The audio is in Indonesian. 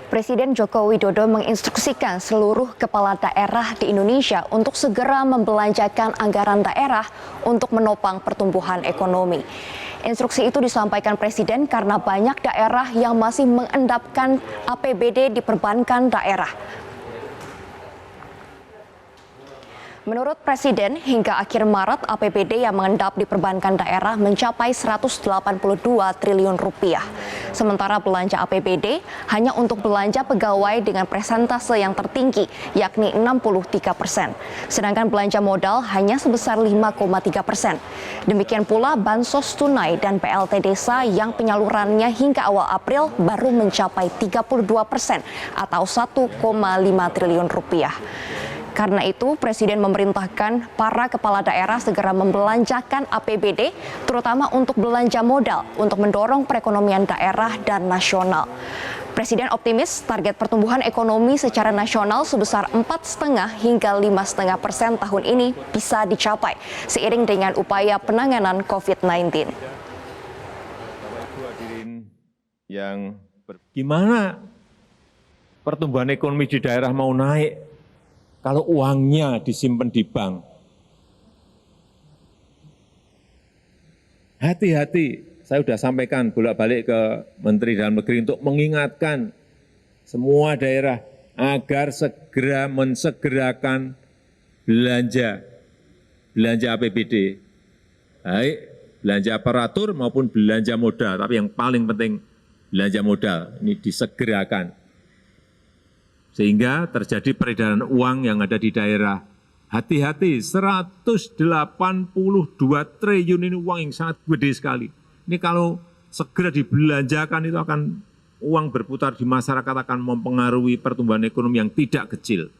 Presiden Joko Widodo menginstruksikan seluruh kepala daerah di Indonesia untuk segera membelanjakan anggaran daerah untuk menopang pertumbuhan ekonomi. Instruksi itu disampaikan Presiden karena banyak daerah yang masih mengendapkan APBD diperbankan daerah. Menurut Presiden, hingga akhir Maret APBD yang mengendap di perbankan daerah mencapai 182 triliun rupiah. Sementara belanja APBD hanya untuk belanja pegawai dengan persentase yang tertinggi, yakni 63%. Sedangkan belanja modal hanya sebesar 5,3%. Demikian pula bansos tunai dan BLT desa yang penyalurannya hingga awal April baru mencapai 32% atau 1,5 triliun rupiah. Karena itu, Presiden memerintahkan para kepala daerah segera membelanjakan APBD, terutama untuk belanja modal, untuk mendorong perekonomian daerah dan nasional. Presiden optimis target pertumbuhan ekonomi secara nasional sebesar 4,5 hingga 5,5% tahun ini bisa dicapai, seiring dengan upaya penanganan COVID-19. Gimana pertumbuhan ekonomi di daerah mau naik? Kalau uangnya disimpan di bank, hati-hati. Saya sudah sampaikan bolak-balik ke Menteri Dalam Negeri untuk mengingatkan semua daerah agar segera mensegerakan belanja APBD, baik belanja aparatur maupun belanja modal. Tapi yang paling penting belanja modal ini disegerakan. Sehingga terjadi peredaran uang yang ada di daerah. Hati-hati, 182 triliun ini uang yang sangat gede sekali. Ini kalau segera dibelanjakan itu akan uang berputar di masyarakat akan mempengaruhi pertumbuhan ekonomi yang tidak kecil.